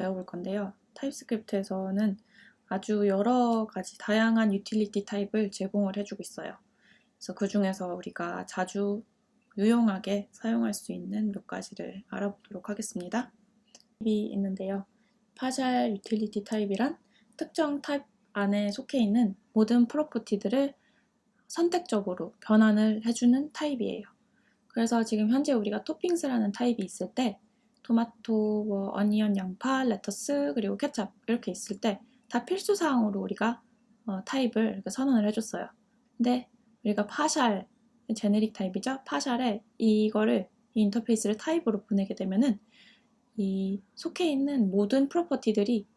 배워볼 건데요. 타입스크립트에서는 아주 여러 가지 다양한 유틸리티 타입을 제공을 해주고 있어요. 그래서 그 중에서 우리가 자주 유용하게 사용할 수 있는 몇 가지를 알아보도록 하겠습니다. 타입이 있는데요. 파셜 유틸리티 타입이란 특정 타입 안에 속해 있는 모든 프로퍼티들을 선택적으로 변환을 해주는 타입이에요. 그래서 지금 현재 우리가 토핑스라는 타입이 있을 때 토마토, 어니언, 양파, 레터스, 그리고 케첩 이렇게 있을 때 다 필수사항으로 우리가 타입을 이렇게 선언을 해줬어요. 근데 우리가 파샬, 제네릭 타입이죠. 파샬에 이거를 이 인터페이스를 타입으로 보내게 되면은 이 속해 있는 모든 프로퍼티들이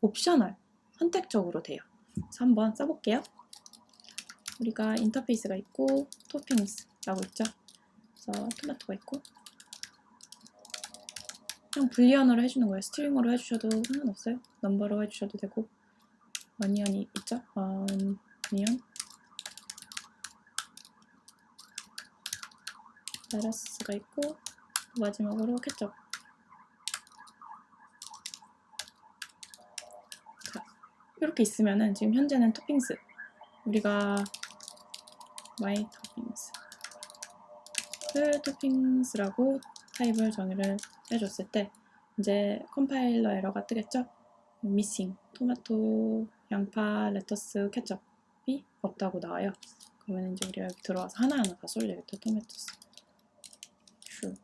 옵셔널, 선택적으로 돼요. 그래서 한번 써볼게요. 우리가 인터페이스가 있고 토핑스라고 있죠. 그래서 토마토가 있고 그냥 불리언으로 해주는 거예요. 스트링으로 해주셔도 상관없어요. 넘버로 해주셔도 되고 어니언이 있죠? 어니언 레터스가 있고 마지막으로 케첩. 자, 이렇게 있으면은 지금 현재는 토핑스 우리가 my 토핑스라고 타입을 정의를 해줬을 때 이제 컴파일러 에러가 뜨겠죠? missing 토마토, 양파, 레터스, 케첩이 없다고 나와요. 그러면 이제 우리가 여기 들어와서 하나하나 다 쏠려야겠다. 토마토스 true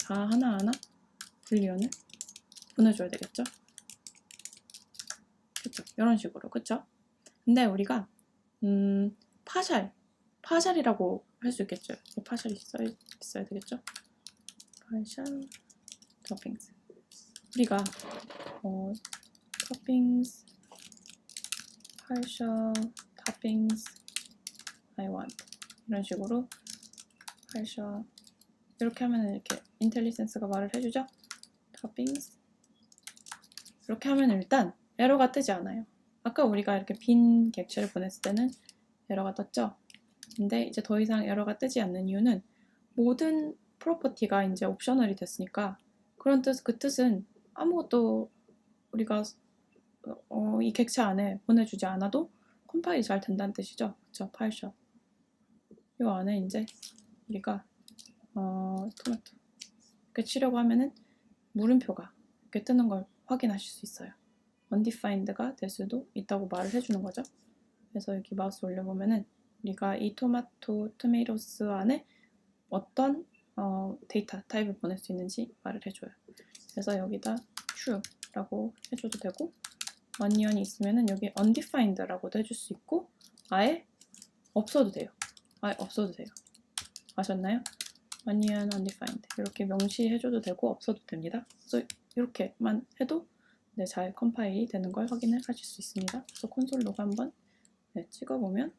다 하나하나 불리언을 보내줘야 되겠죠? 그쵸? 이런 식으로 그쵸? 근데 우리가 파샬이라고 할 수 있겠죠? 파샬이 있어야 되겠죠? 파샬 토핑스 우리가 토핑스 파샬 토핑스 I want 이런 식으로 파샬 이렇게 하면 이렇게 인텔리센스가 말을 해주죠? 토핑스 이렇게 하면 일단 에러가 뜨지 않아요. 아까 우리가 이렇게 빈 객체를 보냈을 때는 에러가 떴죠? 근데 이제 더 이상 에러가 뜨지 않는 이유는 모든 프로퍼티가 이제 옵셔널이 됐으니까 그 뜻은 아무것도 우리가 이 객체 안에 보내주지 않아도 컴파일이 잘 된다는 뜻이죠. 그쵸? 파일샷. 이 안에 이제 우리가 토마토 이렇게 치려고 하면은 물음표가 이렇게 뜨는 걸 확인하실 수 있어요. undefined가 될 수도 있다고 말을 해주는 거죠. 그래서 여기 마우스 올려보면은 우리가 이 토마토스 안에 어떤 데이터 타입을 보낼 수 있는지 말을 해줘요. 그래서 여기다 true라고 해줘도 되고 onion이 있으면은 여기 undefined라고도 해줄 수 있고 아예 없어도 돼요. 아예 없어도 돼요. 아셨나요? onion undefined 이렇게 명시해줘도 되고 없어도 됩니다. 그래서 이렇게만 해도 네, 잘 컴파일이 되는 걸 확인을 하실 수 있습니다. 그래서 콘솔 로그 한번 찍어보면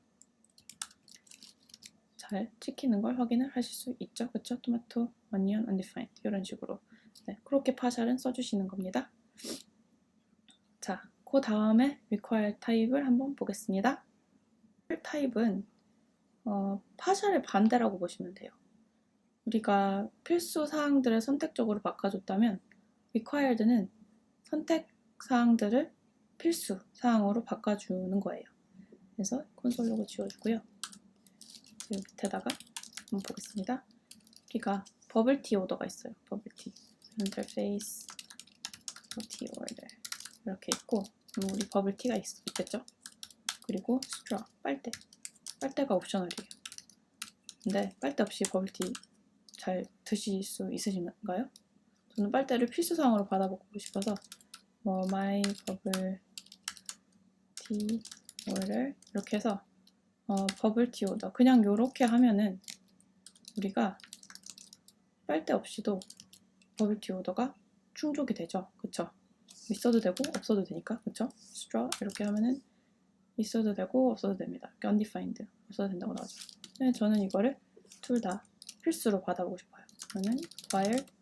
잘 찍히는 걸 확인을 하실 수 있죠. 그쵸? 토마토, onion, undefined 이런 식으로 네, 그렇게 파샬은 써주시는 겁니다. 자, 그 다음에 require 타입을 한번 보겠습니다. 타입은 파샬의 반대라고 보시면 돼요. 우리가 필수 사항들을 선택적으로 바꿔줬다면 required는 선택 사항들을 필수 사항으로 바꿔주는 거예요. 그래서 콘솔 로그 지워주고요. 지금 밑에다가 한번 보겠습니다. 우리가 버블티 오더가 있어요. 버블티 인터페이스 버블티 오더 이렇게 있고 우리 버블티가 있겠죠. 그리고 straw 빨대가 옵셔널이에요. 근데 빨대 없이 버블티 잘 드실 수 있으신가요? 저는 빨대를 필수사항으로 받아보고 싶어서 my bubble tea order 이렇게 해서 버블 티 오더 그냥 요렇게 하면은 우리가 빨대 없이도 버블 티 오더가 충족이 되죠. 그쵸? 있어도 되고 없어도 되니까 그쵸? straw 이렇게 하면은 있어도 되고 없어도 됩니다. 이렇게 undefined 없어도 된다고 나오죠. 근데 저는 이거를 둘 다 필수로 받아보고 싶어요. 그러면 required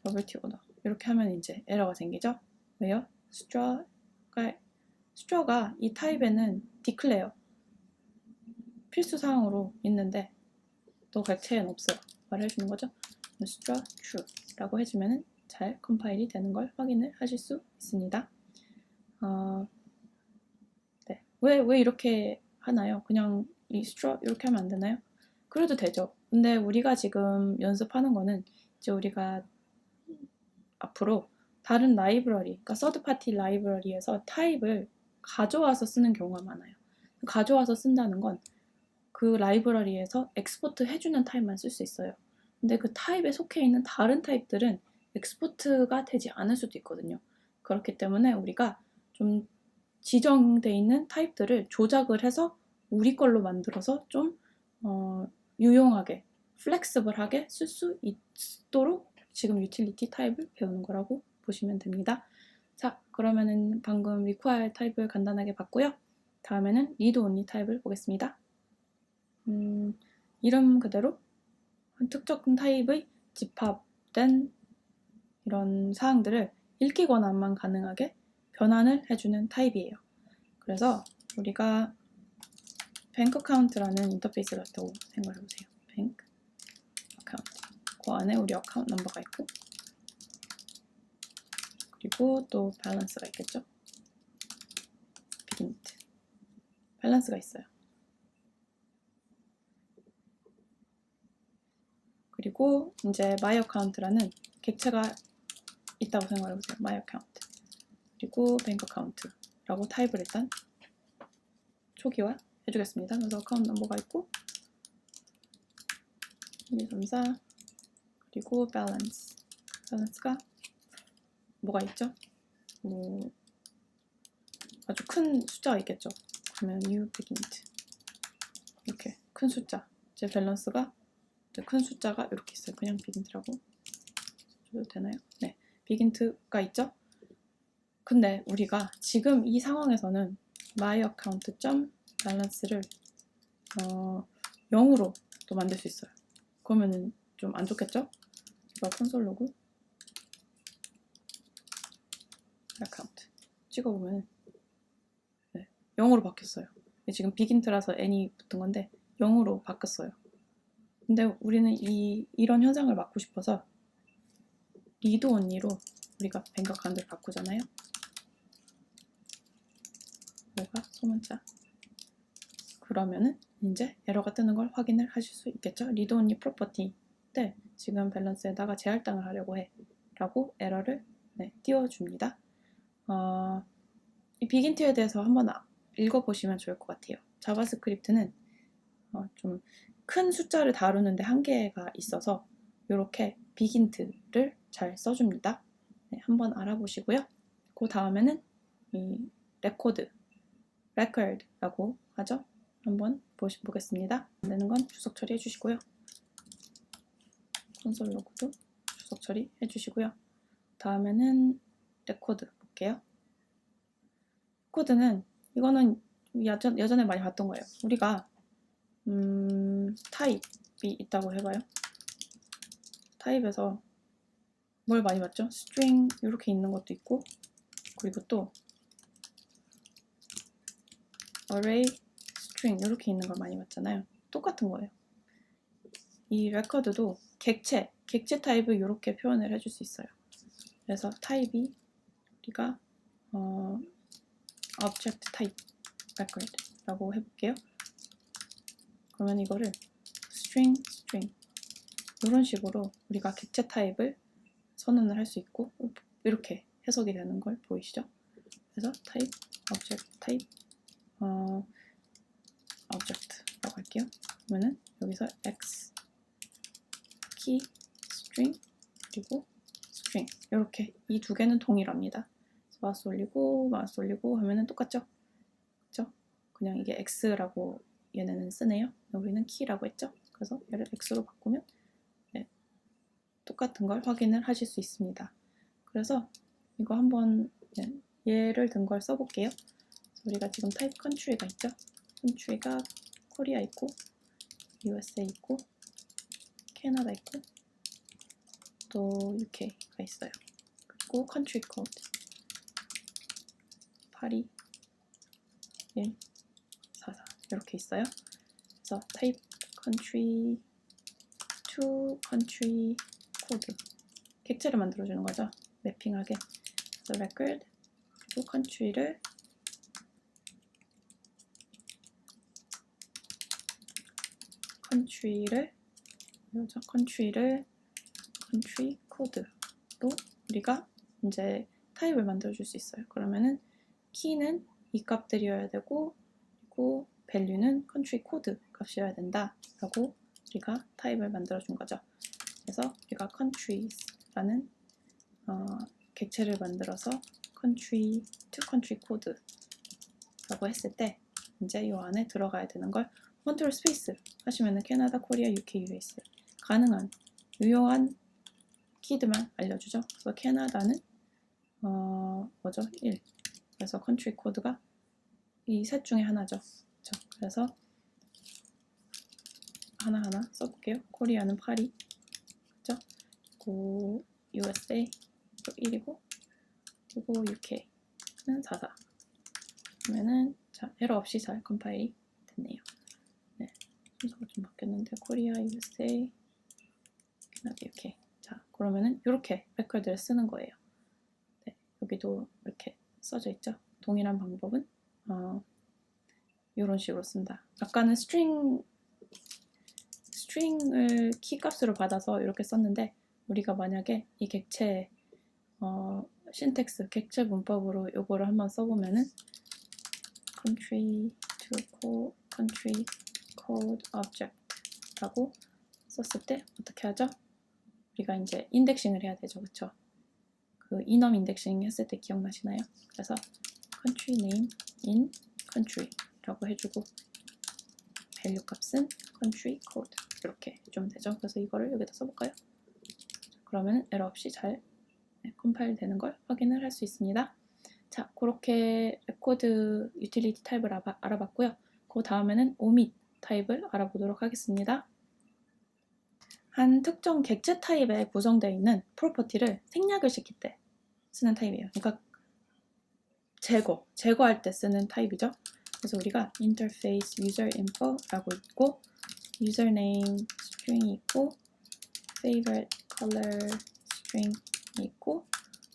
버블 티 오더 이렇게 하면 이제 에러가 생기죠. 왜요? straw가 이 타입에는 declare 필수 사항으로 있는데 또 객체에는 없어요. 말을 해주는 거죠. straw true라고 해주면은 잘 컴파일이 되는 걸 확인을 하실 수 있습니다. 네. 왜 이렇게 하나요? 그냥 이 struct 이렇게 하면 안 되나요? 그래도 되죠. 근데 우리가 지금 연습하는 거는 이제 우리가 앞으로 다른 라이브러리, 그러니까 서드 파티 라이브러리에서 타입을 가져와서 쓰는 경우가 많아요. 가져와서 쓴다는 건 그 라이브러리에서 엑스포트 해주는 타입만 쓸 수 있어요. 근데 그 타입에 속해 있는 다른 타입들은 엑스포트가 되지 않을 수도 있거든요. 그렇기 때문에 우리가 좀 지정되어 있는 타입들을 조작을 해서 우리 걸로 만들어서 좀 유용하게, 플렉스블하게 쓸 수 있도록 지금 유틸리티 타입을 배우는 거라고 보시면 됩니다. 자, 그러면은 방금 require 타입을 간단하게 봤고요. 다음에는 read only 타입을 보겠습니다. 이름 그대로 특정 타입의 집합된 이런 사항들을 읽기권한만 가능하게 변환을 해주는 타입이에요. 그래서 우리가 뱅크 어카운트라는 인터페이스가 있다고 생각해보세요. 뱅크 어카운트. 그 안에 우리 어카운트 넘버가 있고, 그리고 또 밸런스가 있겠죠. 비긴트. 밸런스가 있어요. 그리고 이제 my account라는 객체가 있다고 생각해보세요. my account. 그리고 뱅크 어카운트라고 타입을 일단 초기화 해주겠습니다. 그래서 어카운트 넘버가 있고 1, 2, 3, 4 그리고 밸런스가 뭐가 있죠? 아주 큰 숫자가 있겠죠. 그러면 new 비긴트 이렇게 큰 숫자. 제 밸런스가 큰 숫자가 이렇게 있어요. 그냥 비긴트라고 써도 되나요? 네, 비긴트가 있죠. 근데 우리가 지금 이 상황에서는 myAccount.balance를 0으로 또 만들 수 있어요. 그러면은 좀 안 좋겠죠? 제가 콘솔 로그 account 찍어보면 네, 0으로 바뀌었어요. 지금 비긴트라서 n이 붙은 건데 0으로 바뀌었어요. 근데 우리는 이런 현상을 막고 싶어서 리드 온리로 우리가 뱅크 어카운트를 바꾸잖아요. 뭐가 소문자. 그러면은 이제 에러가 뜨는 걸 확인을 하실 수 있겠죠. 리드 온리 프로퍼티 때 지금 밸런스에다가 재할당을 하려고 해 라고 에러를 띄워줍니다. 이 비긴트에 대해서 한번 읽어보시면 좋을 것 같아요. 자바스크립트는 좀 큰 숫자를 다루는데 한계가 있어서 이렇게 비긴트를 잘 써줍니다. 네, 한번 알아보시고요. 그 다음에는 이 record라고 하죠. 한번 보겠습니다. 안 되는 건 주석 처리해 주시고요. 콘솔 로그도 주석 처리해 주시고요. 다음에는 레코드 볼게요. 레코드는 이거는 예전에 많이 봤던 거예요. 우리가 타입이 있다고 해봐요. 타입에서 뭘 많이 봤죠? string 이렇게 있는 것도 있고, 그리고 또 array string 이렇게 있는 걸 많이 봤잖아요. 똑같은 거예요. 이 레코드도 객체 타입을 이렇게 표현을 해줄 수 있어요. 그래서 타입이 우리가 object type record라고 해볼게요. 그러면 이거를 string 이런 식으로 우리가 객체 타입을 선언을 할 수 있고 이렇게 해석이 되는 걸 보이시죠? 그래서 type, object type, object라고 할게요. 그러면은 여기서 x key, string 그리고 string 이렇게 이 두 개는 동일합니다. 마우스 올리고 하면은 똑같죠? 그렇죠? 그냥 이게 x라고 얘네는 쓰네요. 우리는 key라고 했죠? 그래서 얘를 x로 바꾸면 똑같은 걸 확인을 하실 수 있습니다. 그래서 이거 한번 예를 든 걸 써볼게요. 우리가 지금 타입 컨트리가 있죠? 컨트리가 코리아 있고 USA 있고 캐나다 있고 또 UK가 있어요. 그리고 컨트리 코드 82 144 이렇게 있어요. 그래서 타입 컨트리 to 컨트리 코드 객체를 만들어주는 거죠. 매핑하게. 그래서 record 그리고 country를 country code로 우리가 이제 타입을 만들어줄 수 있어요. 그러면은 키는 이 값들이어야 되고 그리고 value는 country code 값이어야 된다 라고 우리가 타입을 만들어준 거죠. 그래서 우리가 countries라는 객체를 만들어서 country to country code 라고 했을 때 이제 이 안에 들어가야 되는 걸 컨트롤 스페이스 하시면은 캐나다, 코리아, UK, US 가능한 유효한 키드만 알려주죠. 그래서 캐나다는 뭐죠? 1. 그래서 컨트리 코드가 이 셋 중에 하나죠. 그렇죠? 그래서 하나하나 써볼게요. 코리아는 8이 그렇죠? 그리고 USA 1이고 그리고 UK는 44. 그러면은 자 에러 없이 잘 컴파일이 됐네요. 네, 순서가 좀 바뀌었는데 코리아, USA, 캐나다, UK. 자 그러면은 이렇게 레코드를 쓰는 거예요. 네, 여기도 이렇게 써져 있죠. 동일한 방법은 이런 식으로 쓴다. 아까는 스트링을 키값으로 받아서 이렇게 썼는데 우리가 만약에 이 객체 신텍스 객체 문법으로 요거를 한번 써보면은 country code object 라고 썼을 때 어떻게 하죠? 우리가 이제 인덱싱을 해야 되죠. 그쵸? 그 이넘 인덱싱 했을 때 기억나시나요? 그래서 country name in country 라고 해주고 value 값은 country code 이렇게 해주면 되죠. 그래서 이거를 여기다 써볼까요? 그러면 에러 없이 잘 컴파일 되는 걸 확인을 할 수 있습니다. 자, 그렇게 레코드 유틸리티 타입을 알아봤고요. 그 다음에는 omit 타입을 알아보도록 하겠습니다. 한 특정 객체 타입에 구성되어 있는 프로퍼티를 생략을 시킬 때 쓰는 타입이에요. 그러니까 제거할 때 쓰는 타입이죠. 그래서 우리가 interface user info라고 있고 username string이 있고 favorite color string이 있고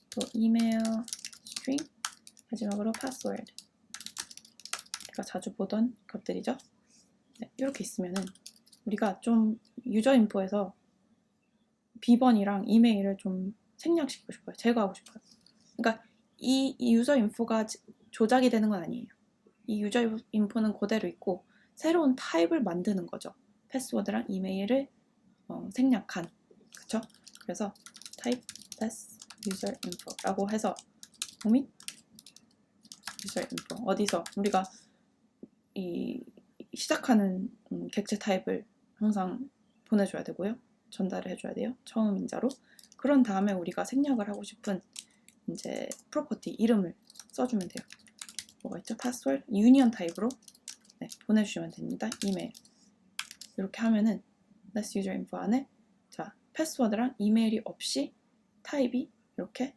또 email string 마지막으로 password 우리가 자주 보던 것들이죠. 네, 이렇게 있으면은 우리가 좀 유저 인포에서 비번이랑 이메일을 좀 생략시키고 싶어요. 제거하고 싶어요. 그러니까 이 유저 인포가 조작이 되는 건 아니에요. 이 유저 인포는 그대로 있고 새로운 타입을 만드는 거죠. 패스워드랑 이메일을 생략한 그쵸? 그래서 type less user info라고 해서 omit user info 어디서 우리가 이 시작하는 객체 타입을 항상 보내줘야 되고요. 전달을 해줘야 돼요. 처음 인자로. 그런 다음에 우리가 생략을 하고 싶은 이제 프로퍼티 이름을 써주면 돼요. 뭐가 있죠? password, 유니언 타입으로 네, 보내주시면 됩니다. 이메일. 이렇게 하면은 less user info 안에 자 패스워드랑 이메일이 없이 타입이 이렇게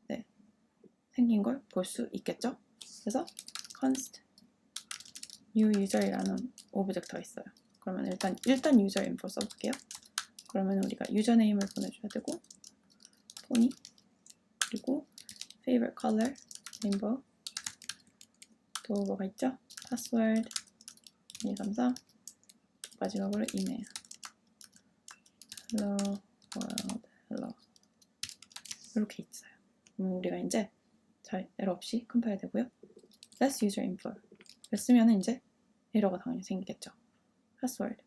네, 생긴 걸 볼 수 있겠죠? 그래서 const new user이라는 오브젝트가 있어요. 그러면 일단 user info 써볼게요. 그러면 우리가 유저네임을 보내줘야 되고 폰이 그리고 favorite color 레인보우 또 뭐가 있죠? password 1234 마지막으로 이메일 hello world hello 이렇게 있어요. 우리가 이제 잘 에러 없이 컴파일 되고요. less user info를 쓰면 이제 에러가 당연히 생기겠죠. password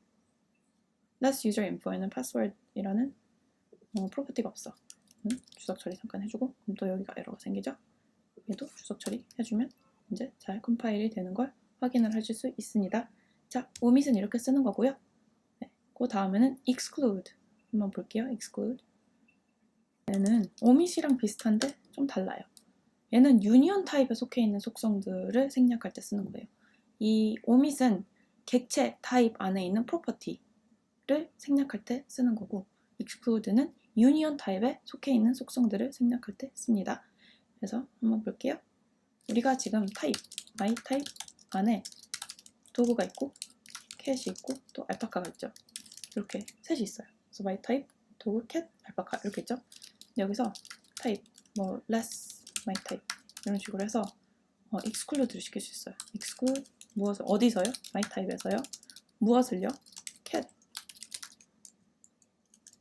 less user info에는 password이라는 프로퍼티가 없어. 주석 처리 잠깐 해주고 그럼 또 여기가 에러가 생기죠. 얘도 주석 처리 해주면 이제 잘 컴파일이 되는 걸 확인을 하실 수 있습니다. 자, omit은 이렇게 쓰는 거고요. 네, 그 다음에는 exclude 한번 볼게요. exclude 얘는 omit이랑 비슷한데 좀 달라요. 얘는 유니언 타입에 속해 있는 속성들을 생략할 때 쓰는 거예요. 이 omit은 객체 타입 안에 있는 프로퍼티를 생략할 때 쓰는 거고 exclude는 유니언 타입에 속해 있는 속성들을 생략할 때 씁니다. 그래서 한번 볼게요. 우리가 지금 타입, my 타입 안에 도구가 있고 캣이 있고 또 알파카가 있죠. 이렇게 셋이 있어요. 그래서 my 타입, 도구, 캣, 알파카 이렇게 있죠. 여기서 type 뭐 less my type 이런 식으로 해서 exclude를 시킬 수 있어요. exclude 무엇을 어디서요? my type에서요. 무엇을요?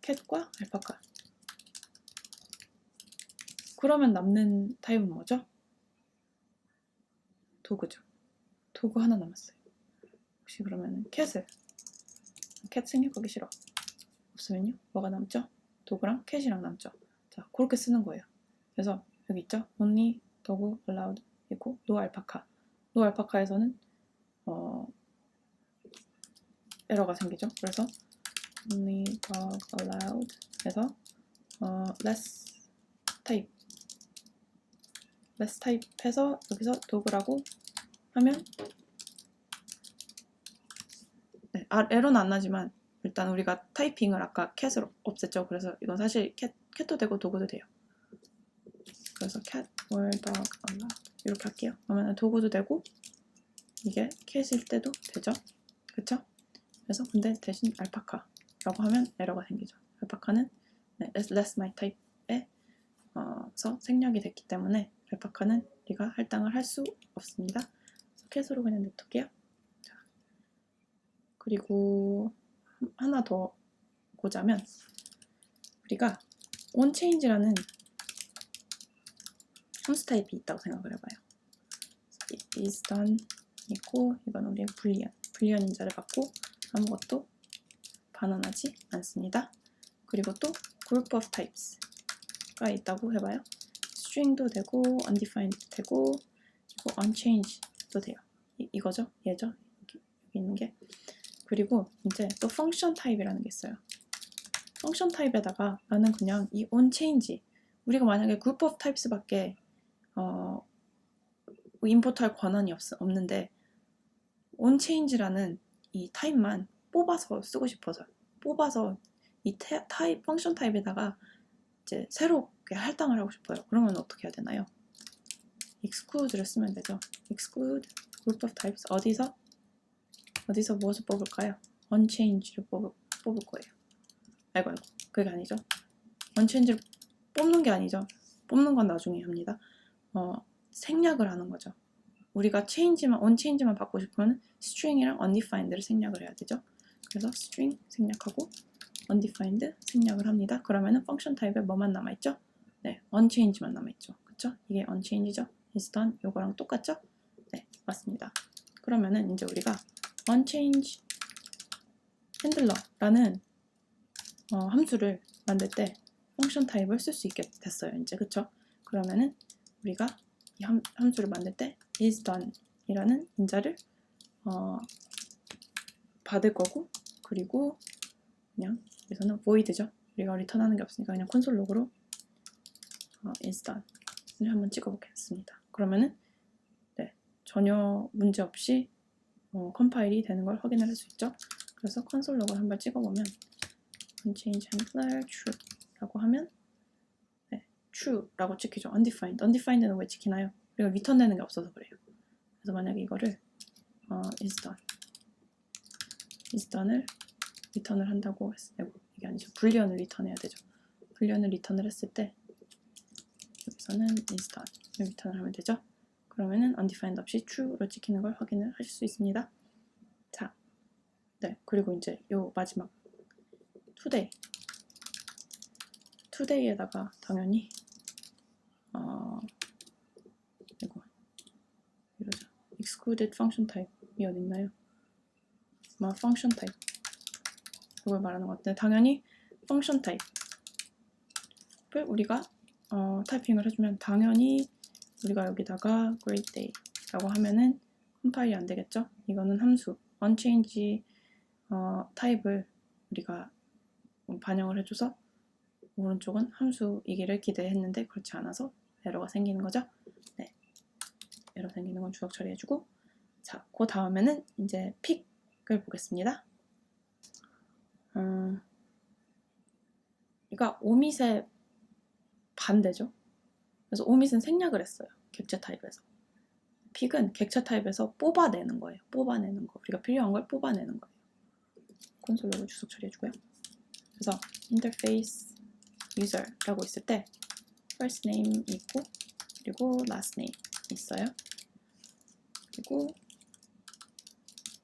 cat과 알파카. 그러면 남는 타입은 뭐죠? 도구죠. 도구 하나 남았어요. 혹시 그러면 캣을 캣 생략하기 싫어. 없으면요? 뭐가 남죠? 도구랑 캣이랑 남죠. 자, 그렇게 쓰는 거예요. 그래서 여기 있죠? only 도구 allowed 있고 no 알파카. no 알파카에서는 에러가 생기죠. 그래서 only dog allowed 해서 less type less type 해서 여기서 도구라고 하면 네, 에러는 안 나지만 일단 우리가 타이핑을 아까 캣을 없앴죠. 그래서 이건 사실 캣도 되고 도구도 돼요. 그래서 cat or dog allowed 이렇게 할게요. 그러면 도구도 되고 이게 캣일 때도 되죠. 그쵸? 그래서 근데 대신 알파카라고 하면 에러가 생기죠. 알파카는 less my type에서 생략이 됐기 때문에 알파카는 우리가 할당을 할 수 없습니다. 캣으로 그냥 냅둘게요. 자, 그리고 하나 더 보자면 우리가 onChange라는 함수 타입이 있다고 생각을 해봐요. it is done 있고 이건 우리의 불리한 인자를 받고 아무것도 반환하지 않습니다. 그리고 또 group of types가 있다고 해봐요. string도 되고 undefined도 되고 그리고 unchanged도 돼요. 이거죠? 얘죠? 여기 있는 게. 그리고 이제 또 function type이라는 게 있어요. function type에다가 나는 그냥 이 onChange 우리가 만약에 group of types밖에 임포트할 권한이 없는데 onChange라는 이 타입만 뽑아서 쓰고 싶어서 뽑아서 이 타입 펑션 타입에다가 이제 새롭게 할당을 하고 싶어요. 그러면 어떻게 해야 되나요? exclude를 쓰면 되죠. exclude group of types 어디서 무엇을 뽑을까요? unchange를 뽑을 거예요. 아이고 그게 아니죠. unchange를 뽑는 게 아니죠. 뽑는 건 나중에 합니다. 생략을 하는 거죠. 우리가 unchange만 받고 싶으면 string이랑 undefined를 생략을 해야 되죠. 그래서 string 생략하고 undefined 생략을 합니다. 그러면은 function 타입에 뭐만 남아있죠? 네, unchange만 남아있죠. 그쵸? 이게 unchange죠? is done 요거랑 똑같죠? 네, 맞습니다. 그러면은 이제 우리가 unchange handler라는 함수를 만들 때 function 타입을 쓸 수 있게 됐어요. 이제 그쵸? 그러면은 우리가 이 함수를 만들 때 is done 이라는 인자를 받을 거고 그리고 그냥 여기서는 void죠. 우리가 리턴하는 게 없으니까 그냥 콘솔 로그로 is done을 한번 찍어보겠습니다. 그러면은 네, 전혀 문제 없이 컴파일이 되는 걸 확인을 할 수 있죠. 그래서 콘솔 로그를 한번 찍어보면 change handler true라고 하면 네, true라고 찍히죠. undefined는 왜 찍히나요? 우리가 리턴되는 게 없어서 그래요. 그래서 만약에 이거를 is done을 리턴을 한다고 이게 아니죠. 불리언을 리턴해야 되죠. 불리언을 리턴을 했을 때 여기서는 is done 리턴을 하면 되죠. 그러면은 undefined 없이 true로 찍히는 걸 확인을 하실 수 있습니다. 자, 네 그리고 이제 요 마지막 today에다가 당연히 이러죠. excluded function type이 어디 있나요? function type 그걸 말하는 것 같은데 당연히 function type을 우리가 타이핑을 해주면 당연히 우리가 여기다가 great day라고 하면은 컴파일이 안 되겠죠? 이거는 함수 unchange 타입을 우리가 반영을 해줘서 오른쪽은 함수이기를 기대했는데 그렇지 않아서 에러가 생기는 거죠. 네, 에러 생기는 건 주석 처리해주고 자, 그 다음에는 이제 픽을 보겠습니다. 그러니까 오밋의 반대죠. 그래서 오밋은 생략을 했어요. 객체 타입에서. 픽은 객체 타입에서 뽑아내는 거예요. 뽑아내는 거. 우리가 필요한 걸 뽑아내는 거예요. 콘솔 로그 주석 처리해주고요. 그래서 인터페이스 user라고 있을 때 first name 있고 그리고 last name 있어요. 그리고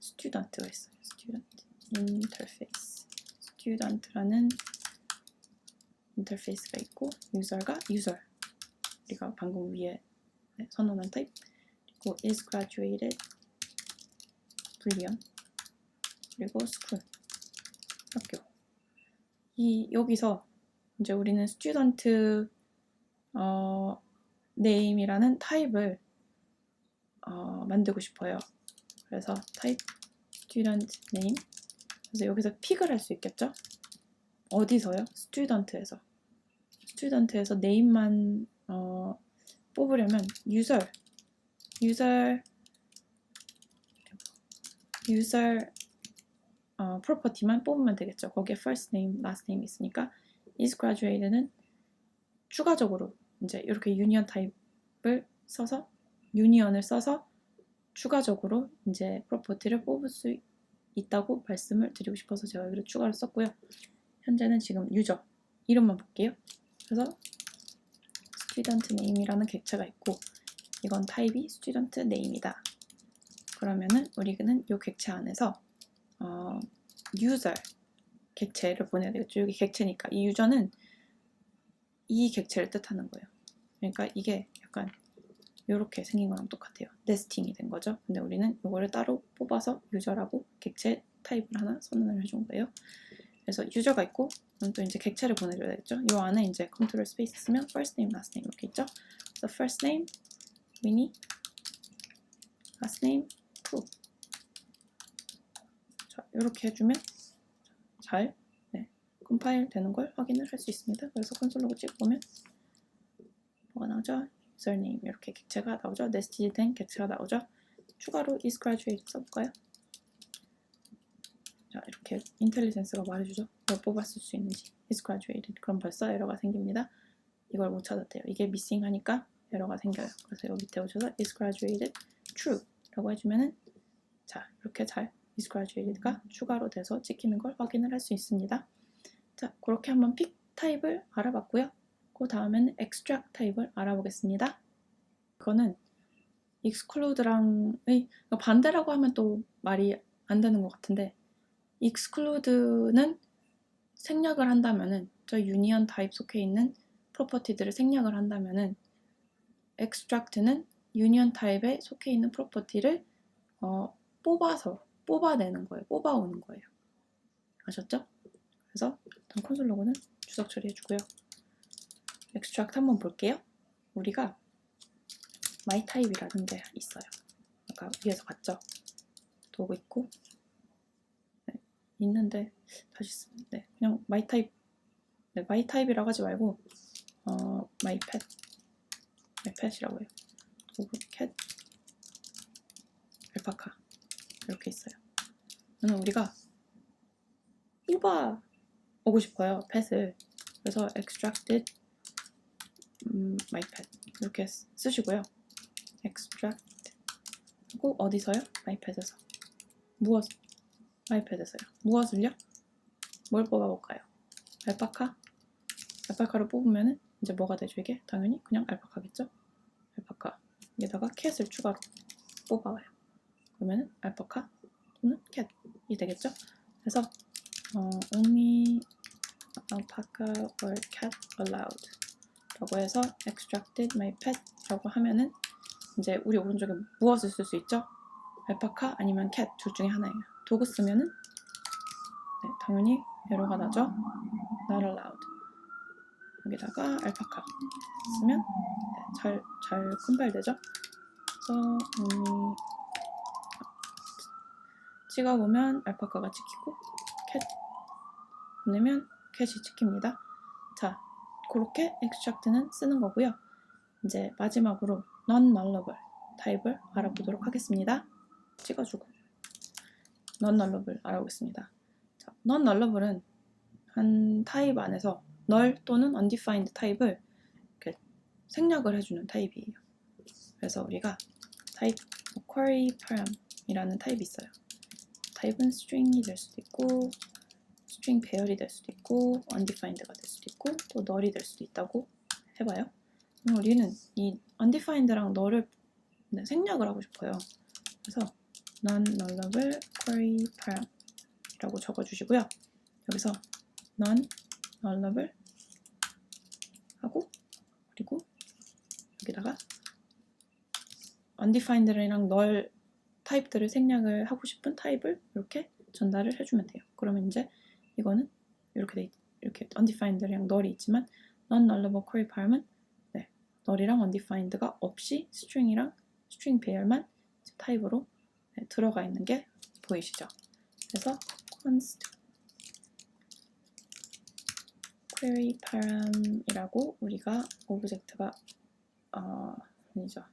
student가 있어요. student interface student라는 인터페이스가 있고 user가 user 우리가 방금 위에 선언한 타입 그리고 is graduated boolean 그리고 school 학교 여기서 이제 우리는 student name이라는 타입을 만들고 싶어요. 그래서 type student name 그래서 여기서 픽을 할 수 있겠죠? 어디서요? student에서 name만 뽑으려면 user property만 뽑으면 되겠죠. 거기에 first name, last name 있으니까 is graduated는 추가적으로 이제 이렇게 union 타입을 써서 union을 써서 추가적으로 이제 property를 뽑을 수 있다고 말씀을 드리고 싶어서 제가 여기를 추가로 썼고요. 현재는 지금 유저 이름만 볼게요. 그래서 student name이라는 객체가 있고 이건 타입이 student name이다. 그러면은 우리는 이 객체 안에서 user 객체를 보내야 되겠죠. 여기 객체니까 이 유저는 이 객체를 뜻하는 거예요. 그러니까 이게 약간 이렇게 생긴 거랑 똑같아요. 네스팅이 된 거죠. 근데 우리는 이거를 따로 뽑아서 유저라고 객체 타입을 하나 선언을 해준 거예요. 그래서 유저가 있고 또 이제 객체를 보내줘야 되겠죠. 이 안에 이제 컨트롤 스페이스 쓰면 first name, last name 이렇게 있죠. 그래서 first name Winnie, last name Pooh. 자, 이렇게 해주면 잘 컴파일 되는 걸 확인을 할 수 있습니다. 그래서 콘솔 로그 찍어보면 뭐가 나오죠? username 이렇게 객체가 나오죠. nested 된 객체가 나오죠. 추가로 is graduated 써볼까요? 자, 이렇게 인텔리전스가 말해주죠. 뭘 뽑았을 수 있는지 is graduated 그럼 벌써 에러가 생깁니다. 이걸 못 찾았대요. 이게 missing 하니까 에러가 생겨요. 그래서 여기 밑에 오셔서 is graduated true 라고 해주면은 자, 이렇게 잘 is graduated가 추가로 돼서 찍히는 걸 확인을 할 수 있습니다. 자, 그렇게 한번 픽 타입을 알아봤고요. 그 다음에는 extract 타입을 알아보겠습니다. 이거는 exclude랑의 반대라고 하면 또 말이 안 되는 것 같은데 exclude는 생략을 한다면은 저 union 타입 속해 있는 프로퍼티들을 생략을 한다면은 extract는 union 타입에 속해 있는 프로퍼티를 뽑아내는 거예요. 뽑아오는 거예요. 아셨죠? 그래서 일단 콘솔 로그는 주석 처리해주고요. extract 한번 볼게요. 우리가 my type이라는 게 있어요. 아까 위에서 봤죠? 도구 있고 있는데 다시 쓰면 그냥 my type my type이라고 하지 말고 my pet이라고 해요. 도구 cat 알파카 이렇게 있어요. 그러면 우리가 뽑아오고 싶어요. pet을. 그래서 extracted my pet 이렇게 쓰시고요. extract 하고 어디서요? my pet에서 무엇? my pet에서요. 무엇을요? 뭘 뽑아볼까요? 알파카를 뽑으면은 이제 뭐가 되죠? 이게 당연히 그냥 알파카겠죠? 알파카 여기다가 cat을 추가로 뽑아와요. 그러면은 알파카 또는 cat이 되겠죠? 그래서 only alpaca or cat allowed 라고 해서 extracted my pet 라고 하면은 이제 우리 오른쪽에 무엇을 쓸 수 있죠? 알파카 아니면 cat 둘 중에 하나예요. 도구 쓰면은 당연히 에러가 나죠. not allowed 여기다가 알파카 쓰면 잘 컴파일 되죠. 그래서 찍어보면 알파카가 찍히고 cat 보내면 cat이 찍힙니다. 자, 그렇게 extract는 쓰는 거고요. 이제 마지막으로 non-nullable 타입을 알아보도록 하겠습니다. 찍어주고 non-nullable 알아보겠습니다. 자, non-nullable은 한 타입 안에서 null 또는 undefined 타입을 이렇게 생략을 해주는 타입이에요. 그래서 우리가 타입 query param이라는 타입이 있어요. 타입은 string이 될 수도 있고 string 배열이 될 수도 있고 undefined가 될 수도 있고 또 null이 될 수도 있다고 해봐요. 그럼 우리는 이 undefined랑 null을 생략을 하고 싶어요. 그래서 non-nullable query param이라고 적어주시고요. 여기서 non-nullable 하고 그리고 여기다가 undefined랑 null 타입들을 생략을 하고 싶은 타입을 이렇게 전달을 해주면 돼요. 그러면 이제 이거는 이렇게 undefined랑 null이 있지만 non-nullable query param은 null이랑 undefined가 없이 string이랑 string 배열만 타입으로 들어가 있는 게 보이시죠? 그래서 const query param이라고 우리가 오브젝트가 아니죠.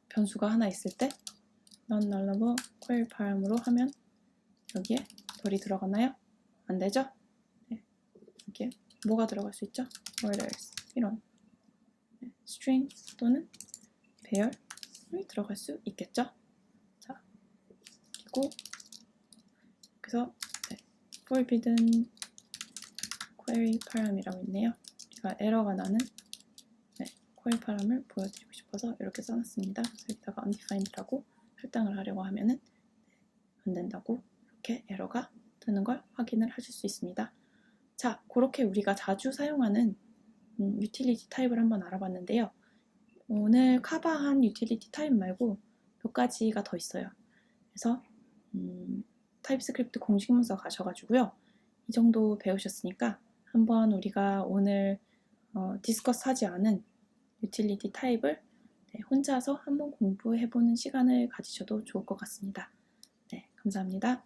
변수가 하나 있을 때 non-nullable query param으로 하면 여기에 null이 들어가나요? 안 되죠? 네. 이렇게 뭐가 들어갈 수 있죠? orders 이런 string 또는 배열이 들어갈 수 있겠죠? 자, 그리고 그래서 forbidden query param이라고 있네요. 제가 에러가 나는 query param을 보여드리고 싶어서 이렇게 써놨습니다. 그래서 여기다가 undefined라고 할당을 하려고 하면은 안 된다고 이렇게 에러가 뜨는 걸 확인을 하실 수 있습니다. 자, 그렇게 우리가 자주 사용하는 유틸리티 타입을 한번 알아봤는데요. 오늘 커버한 유틸리티 타입 말고 몇 가지가 더 있어요. 그래서 타입스크립트 공식 문서 가셔가지고요. 이 정도 배우셨으니까 한번 우리가 오늘 디스커스 하지 않은 유틸리티 타입을 혼자서 한번 공부해보는 시간을 가지셔도 좋을 것 같습니다. 네, 감사합니다.